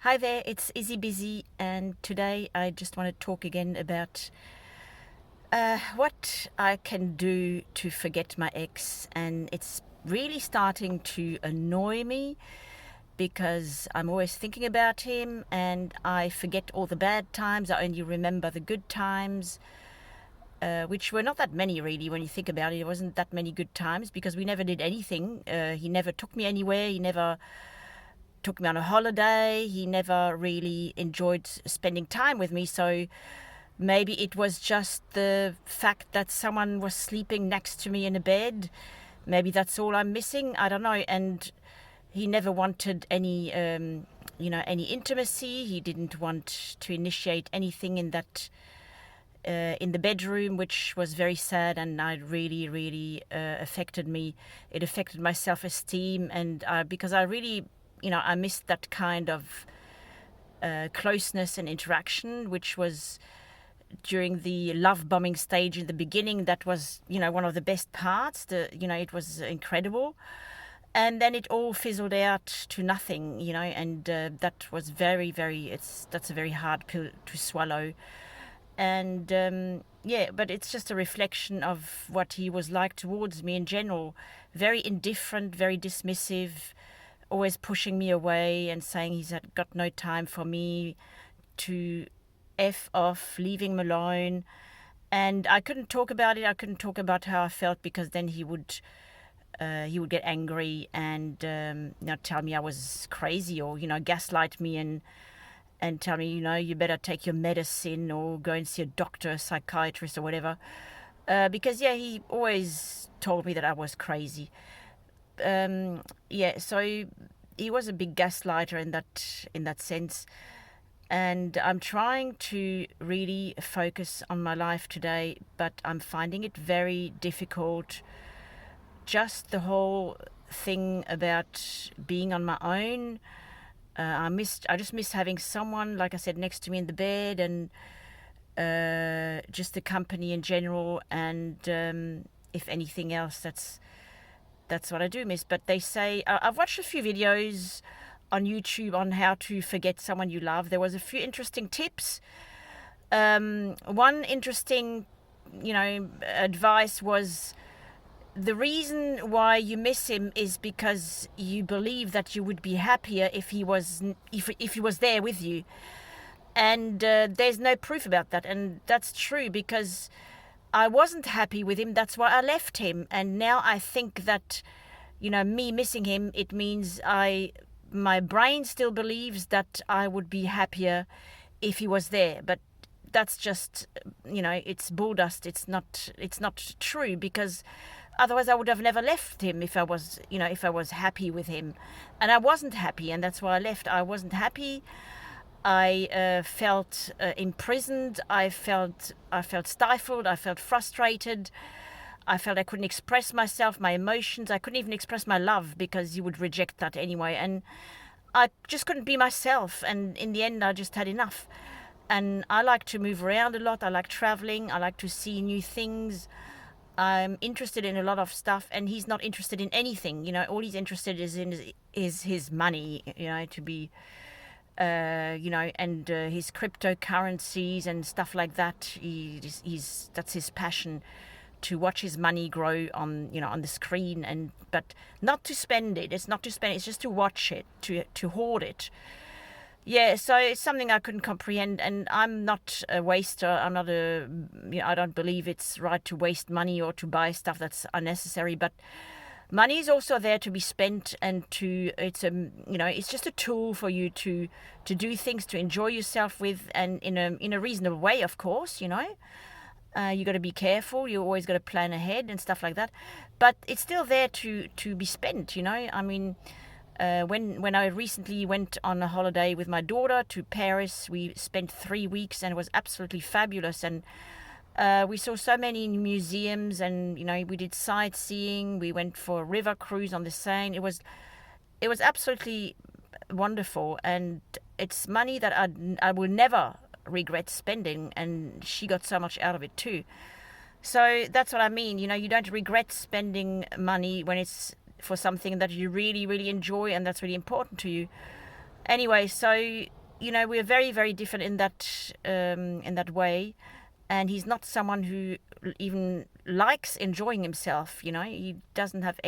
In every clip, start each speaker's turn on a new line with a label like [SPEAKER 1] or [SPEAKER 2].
[SPEAKER 1] Hi there, it's Izzy Busy, and today I just want to talk again about what I can do to forget my ex, and it's really starting to annoy me because I'm always thinking about him and I forget all the bad times. I only remember the good times, which were not that many really when you think about it. It wasn't that many good times because we never did anything. He never took me anywhere. He never took me on a holiday. He never really enjoyed spending time with me. So maybe it was just the fact that someone was sleeping next to me in a bed. Maybe that's all I'm missing. I don't know. And he never wanted any intimacy. He didn't want to initiate anything in the bedroom, which was very sad, and I really, really affected me. It affected my self-esteem, and because I really, I missed that kind of closeness and interaction, which was during the love bombing stage in the beginning. That was, one of the best parts. It was incredible. And then it all fizzled out to nothing, and that was very, that's a very hard pill to swallow. And yeah, but it's just a reflection of what he was like towards me in general. Very indifferent, very dismissive, always pushing me away and saying he's got no time for me, to F off, leaving him alone. And I couldn't talk about it. I couldn't talk about how I felt because then he would get angry and tell me I was crazy, or gaslight me and tell me, you better take your medicine or go and see a doctor, a psychiatrist, or whatever. Because yeah, he always told me that I was crazy. Yeah, so he was a big gaslighter in that sense. And I'm trying to really focus on my life today, but I'm finding it very difficult. Just the whole thing about being on my own. I just miss having someone, like I said, next to me in the bed, and just the company in general. And if anything else, that's what I do miss. But they say I've watched a few videos on YouTube on how to forget someone you love. There was a few interesting tips. One interesting, advice was, the reason why you miss him is because you believe that you would be happier if he was there with you, and there's no proof about that. And that's true, because I wasn't happy with him. That's why I left him. And now I think that, me missing him, it means my brain still believes that I would be happier if he was there. But that's just, it's bull dust. It's not true, because otherwise I would have never left him if I was happy with him. And I wasn't happy, and that's why I left. I wasn't happy. I felt imprisoned. I felt stifled. I felt frustrated. I felt I couldn't express myself, my emotions. I couldn't even express my love because you would reject that anyway. And I just couldn't be myself. And in the end, I just had enough. And I like to move around a lot. I like traveling. I like to see new things. I'm interested in a lot of stuff, and he's not interested in anything. All he's interested is his money, to be, and his cryptocurrencies and stuff like that. That's his passion, to watch his money grow on the screen, but not to spend it. It's not to spend it. It's just to watch it, to hoard it. Yeah, so it's something I couldn't comprehend, and I'm not a waster. I don't believe it's right to waste money or to buy stuff that's unnecessary. But money is also there to be spent, and it's just a tool for you to do things, to enjoy yourself with, and in a reasonable way, of course. You got to be careful. You always got to plan ahead and stuff like that. But it's still there to be spent. I mean. When I recently went on a holiday with my daughter to Paris, we spent 3 weeks, and it was absolutely fabulous. And we saw so many museums, and we did sightseeing. We went for a river cruise on the Seine. It was absolutely wonderful, and it's money that I will never regret spending. And she got so much out of it too. So that's what I mean. You don't regret spending money when it's for something that you really, really enjoy and that's really important to you. Anyway, so we're very, very different in that way. And he's not someone who even likes enjoying himself. He doesn't have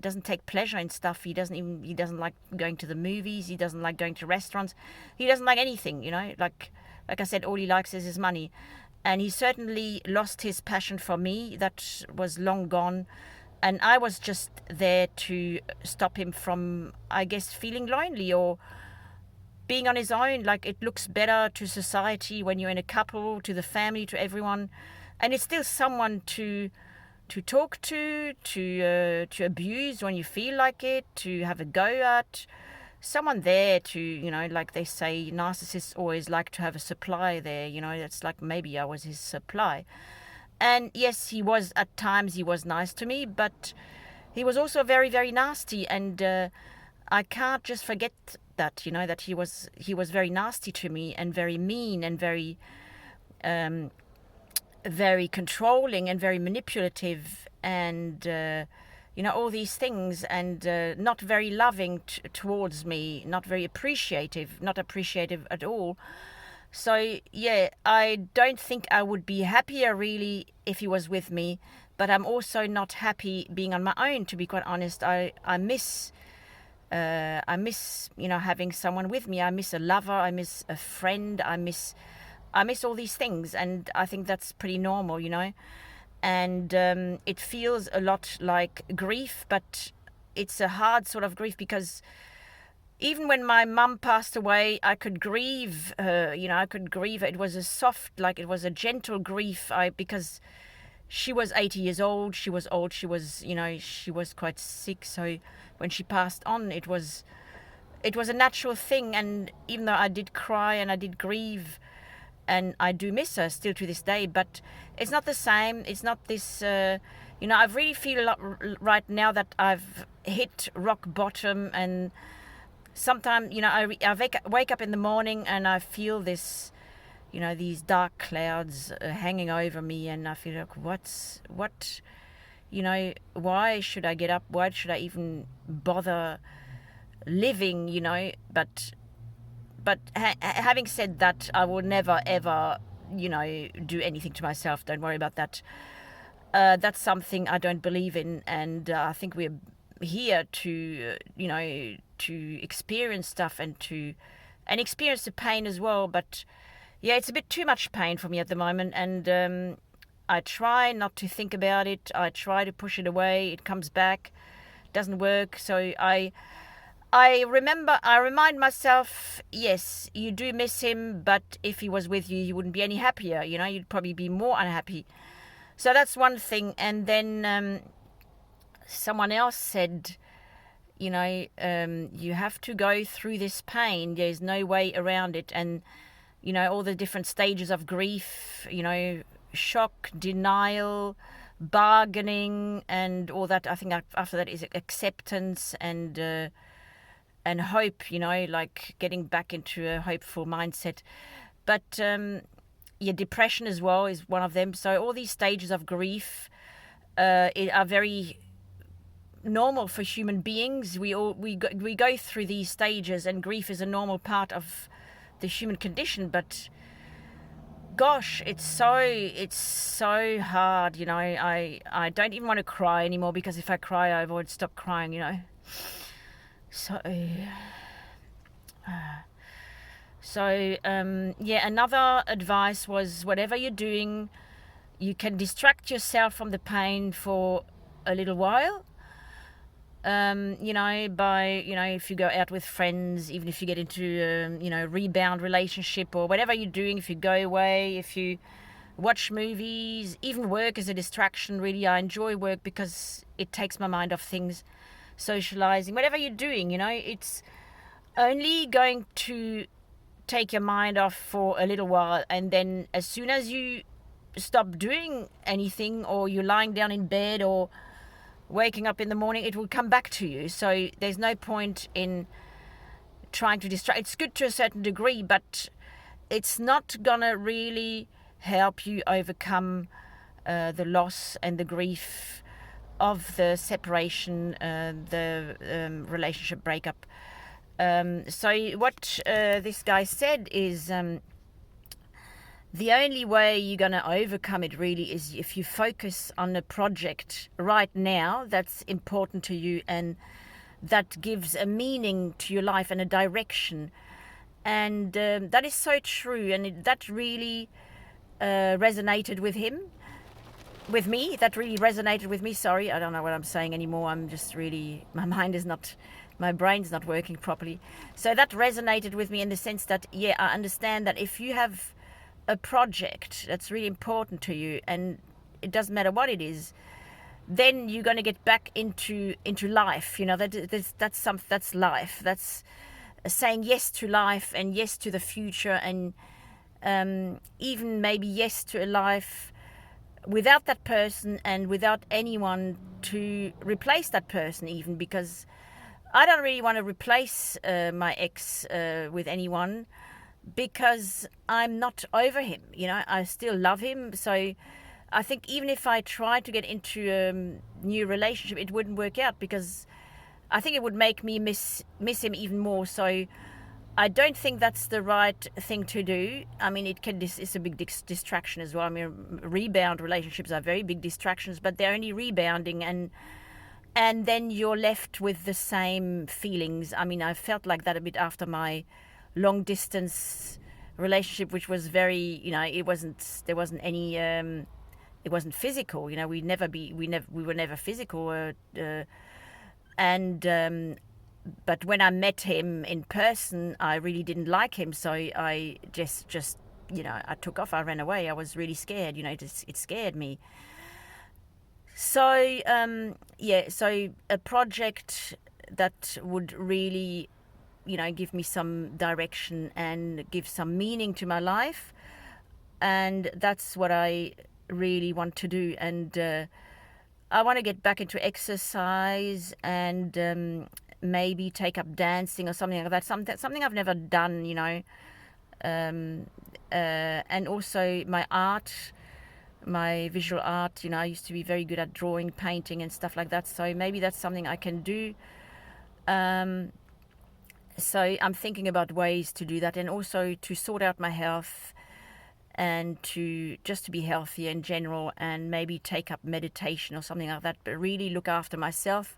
[SPEAKER 1] doesn't take pleasure in stuff. He doesn't like going to the movies. He doesn't like going to restaurants. He doesn't like anything. Like I said, all he likes is his money. And he certainly lost his passion for me. That was long gone. And I was just there to stop him from, I guess, feeling lonely or being on his own. Like, it looks better to society when you're in a couple, to the family, to everyone. And it's still someone to talk to abuse when you feel like it, to have a go at. Someone there to, like they say, narcissists always like to have a supply there. It's like maybe I was his supply. And yes, at times he was nice to me, but he was also very, very nasty. And I can't just forget that, that he was very nasty to me and very mean and very, very controlling and very manipulative and, all these things, and not very loving towards me, not very appreciative, not appreciative at all. So, yeah, I don't think I would be happier really if he was with me, but I'm also not happy being on my own, to be quite honest. I miss, having someone with me. I miss a lover. I miss a friend. I miss all these things, and I think that's pretty normal, And it feels a lot like grief, but it's a hard sort of grief because even when my mum passed away, I could grieve her. I could grieve her. It was a soft, it was a gentle grief. Because she was 80 years old. She was old. She was, she was quite sick. So when she passed on, it was a natural thing. And even though I did cry and I did grieve, and I do miss her still to this day, but it's not the same. It's not this, I really feel right now that I've hit rock bottom, and sometimes, I wake up in the morning and I feel this, these dark clouds hanging over me, and I feel like, why should I get up? Why should I even bother living, But having said that, I will never, ever, do anything to myself. Don't worry about that. That's something I don't believe in. And I think we're here to, to experience stuff and experience the pain as well. But yeah, it's a bit too much pain for me at the moment. And I try not to think about it. I try to push it away. It comes back. Doesn't work. So I remind myself, yes, you do miss him, but if he was with you, you wouldn't be any happier. You'd probably be more unhappy. So that's one thing. And then someone else said, you have to go through this pain. There's no way around it. And, all the different stages of grief, shock, denial, bargaining, and all that. I think after that is acceptance and hope, like getting back into a hopeful mindset. But depression as well is one of them. So all these stages of grief are very normal for human beings. We go through these stages, and grief is a normal part of the human condition. But gosh, it's so hard. I don't even want to cry anymore, because if I cry, I won't stop crying. So, another advice was, whatever you're doing, you can distract yourself from the pain for a little while. By, if you go out with friends, even if you get into, rebound relationship or whatever you're doing, if you go away, if you watch movies, even work is a distraction, really. I enjoy work because it takes my mind off things. Socializing, whatever you're doing, it's only going to take your mind off for a little while, and then as soon as you stop doing anything, or you're lying down in bed or waking up in the morning, it will come back to you. So there's no point in trying to distract. It's good to a certain degree, but it's not gonna really help you overcome the loss and the grief of the separation, the relationship breakup. So what this guy said is the only way you're going to overcome it really is if you focus on a project right now that's important to you and that gives a meaning to your life and a direction. And that is so true, and that really resonated with me. That really resonated with me. Sorry, I don't know what I'm saying anymore. I'm just really, my brain's not working properly. So that resonated with me in the sense that, yeah, I understand that if you have a project that's really important to you, and it doesn't matter what it is, then you're going to get back into life. That's life. That's saying yes to life and yes to the future, and even maybe yes to a life without that person and without anyone to replace that person, even, because I don't really want to replace my ex with anyone, because I'm not over him. I still love him. So I think even if I tried to get into a new relationship, it wouldn't work out, because I think it would make me miss him even more. So I don't think that's the right thing to do. I mean, it's a big distraction as well. I mean, rebound relationships are very big distractions, but they're only rebounding, and then you're left with the same feelings. I mean, I felt like that a bit after my long distance relationship, which was very, there wasn't any, it wasn't physical. We were never physical, and but when I met him in person, I really didn't like him. So I just I took off. I ran away. I was really scared. It scared me. So so a project that would really, give me some direction and give some meaning to my life, and that's what I really want to do. And I want to get back into exercise and maybe take up dancing or something like that. Something I've never done, and also my art, my visual art. I used to be very good at drawing, painting, and stuff like that. So maybe that's something I can do. So I'm thinking about ways to do that, and also to sort out my health, and to be healthier in general, and maybe take up meditation or something like that, but really look after myself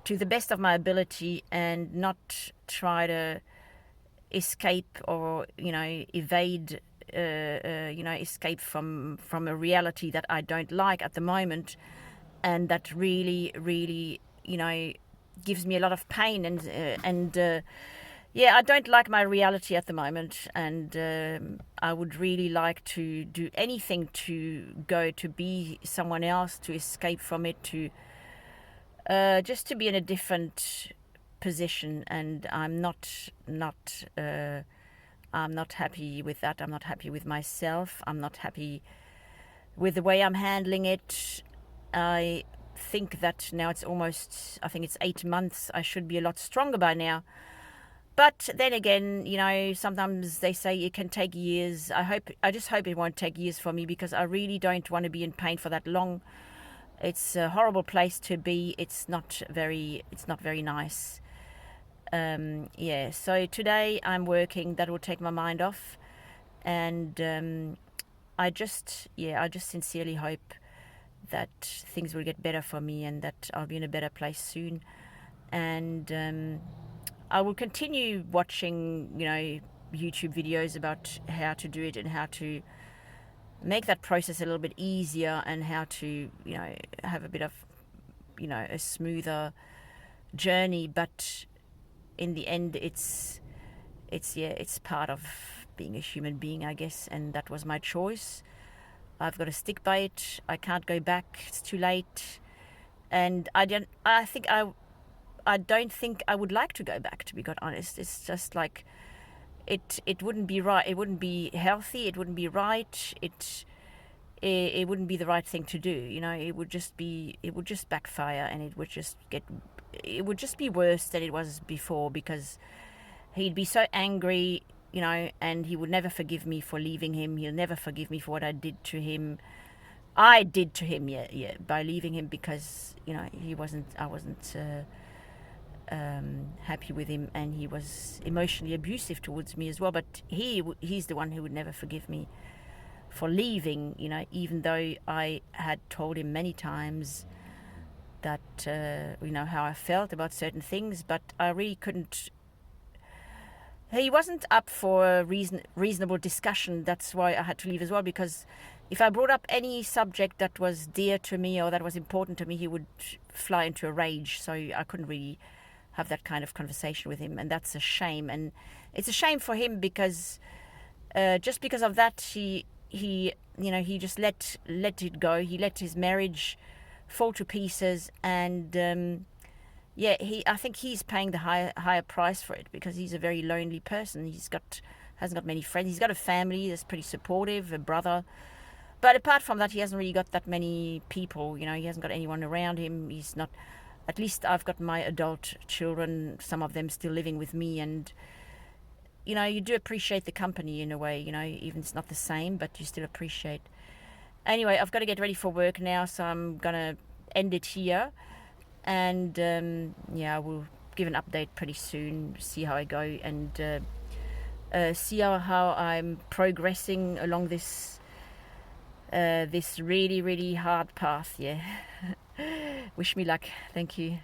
[SPEAKER 1] to the best of my ability, and not try to escape or evade escape from a reality that I don't like at the moment, and that really gives me a lot of pain, and I don't like my reality at the moment, and I would really like to do anything to go to be someone else, to escape from it, to just to be in a different position. And I'm not happy with that. I'm not happy with myself. I'm not happy with the way I'm handling it. I think that now I think it's 8 months. I should be a lot stronger by now. But then again, sometimes they say it can take years. I just hope it won't take years for me, because I really don't want to be in pain for that long. It's a horrible place to be. It's not very nice. So today I'm working. That will take my mind off, and I just sincerely hope that things will get better for me, and that I'll be in a better place soon. And I will continue watching, YouTube videos about how to do it, and how to make that process a little bit easier, and how to, have a bit of, a smoother journey. But in the end, it's part of being a human being, I guess, and that was my choice. I've got to stick by it. I can't go back. It's too late, and I don't think I would like to go back, to be quite honest. It's just like it wouldn't be right. It wouldn't be healthy. It wouldn't be right. It wouldn't be the right thing to do. It would just backfire, and it would just be worse than it was before, because he'd be so angry, and he would never forgive me for leaving him. He'll never forgive me for what I did to him. I did to him, by leaving him, because I wasn't happy with him, and he was emotionally abusive towards me as well. But he's the one who would never forgive me for leaving, even though I had told him many times that, how I felt about certain things, but I really couldn't. He wasn't up for a reasonable discussion. That's why I had to leave as well, because if I brought up any subject that was dear to me or that was important to me, he would fly into a rage. So I couldn't really have that kind of conversation with him, and that's a shame. And it's a shame for him because just because of that, he just let it go. He let his marriage fall to pieces, and I think he's paying the higher price for it, because he's a very lonely person. Hasn't got many friends. He's got a family that's pretty supportive, a brother, but apart from that, he hasn't really got that many people. He hasn't got anyone around him. He's not. At least I've got my adult children, some of them still living with me, and you do appreciate the company in a way. Even it's not the same, but you still appreciate. Anyway, I've got to get ready for work now, so I'm gonna end it here. And I will give an update pretty soon, see how I go, and see how I'm progressing along this really, really hard path. Yeah. Wish me luck. Thank you.